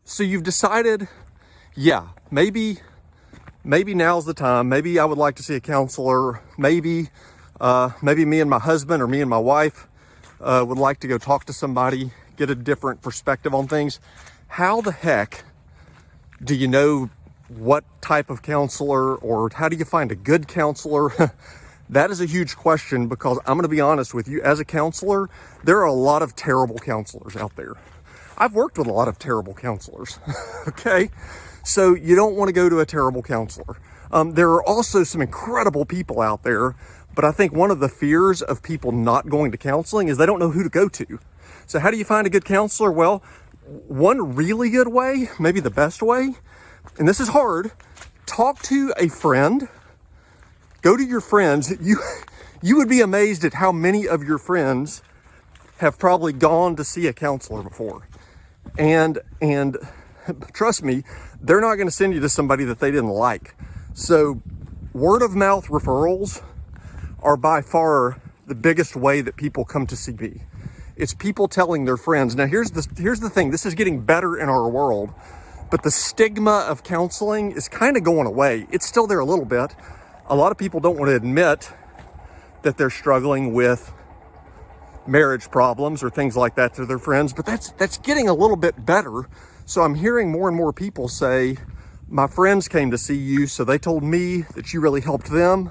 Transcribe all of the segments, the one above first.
So you've decided, yeah, maybe now's the time. Maybe I would like to see a counselor. Maybe me and my husband or me and my wife would like to go talk to somebody, get a different perspective on things. How the heck do you know what type of counselor, or how do you find a good counselor? That is a huge question, because I'm going to be honest with you, as a counselor, there are a lot of terrible counselors out there. I've worked with a lot of terrible counselors, okay? So you don't want to go to a terrible counselor. There are also some incredible people out there, but I think one of the fears of people not going to counseling is they don't know who to go to. So how do you find a good counselor? Well, one really good way, maybe the best way, and this is hard, talk to a friend. Go to your friends. You would be amazed at how many of your friends have probably gone to see a counselor before. And trust me, they're not going to send you to somebody that they didn't like. So word of mouth referrals are by far the biggest way that people come to see me. It's people telling their friends. Now here's the thing, this is getting better in our world, but the stigma of counseling is kind of going away. It's still there a little bit. A lot of people don't want to admit that they're struggling with marriage problems or things like that to their friends, but that's getting a little bit better. So I'm hearing more and more people say, my friends came to see you, so they told me that you really helped them,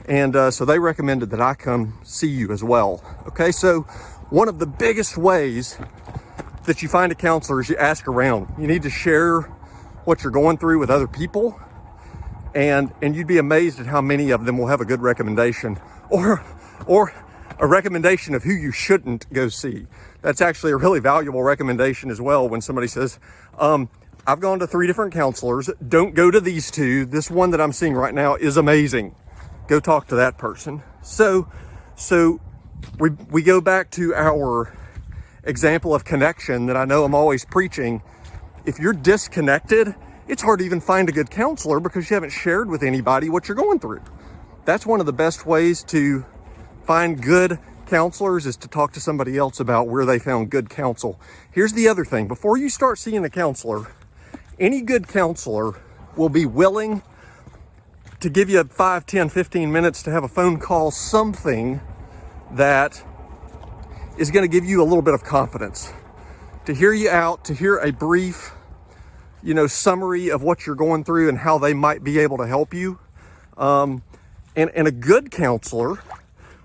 and so they recommended that I come see you as well. Okay, so one of the biggest ways that you find a counselor is you ask around. You need to share what you're going through with other people, and you'd be amazed at how many of them will have a good recommendation, or a recommendation of who you shouldn't go see. That's actually a really valuable recommendation as well. When somebody says, I've gone to 3 different counselors, don't go to these 2. This one that I'm seeing right now is amazing. Go talk to that person. So we go back to our example of connection that I know I'm always preaching. If you're disconnected, it's hard to even find a good counselor because you haven't shared with anybody what you're going through. That's one of the best ways to find good counselors, is to talk to somebody else about where they found good counsel. Here's the other thing. Before you start seeing a counselor, any good counselor will be willing to give you 5, 10, 15 minutes to have a phone call, something that is going to give you a little bit of confidence, to hear you out, to hear a brief, summary of what you're going through and how they might be able to help you. And a good counselor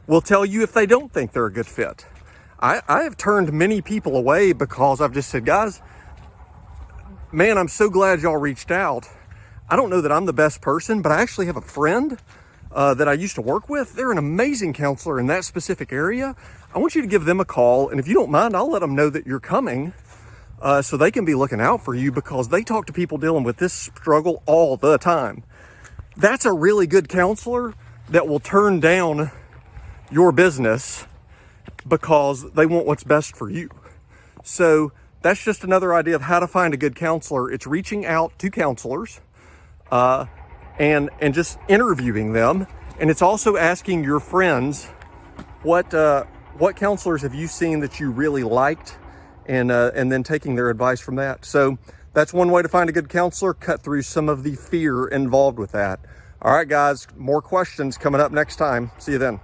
will tell you if they don't think they're a good fit. I have turned many people away because I've just said, guys, man, I'm so glad y'all reached out. I don't know that I'm the best person, but I actually have a friend that I used to work with. They're an amazing counselor in that specific area. I want you to give them a call. And if you don't mind, I'll let them know that you're coming so they can be looking out for you, because they talk to people dealing with this struggle all the time. That's a really good counselor that will turn down your business because they want what's best for you. So that's just another idea of how to find a good counselor. It's reaching out to counselors and just interviewing them. And it's also asking your friends, what counselors have you seen that you really liked, and then taking their advice from that. So that's one way to find a good counselor, cut through some of the fear involved with that. All right, guys, more questions coming up next time. See you then.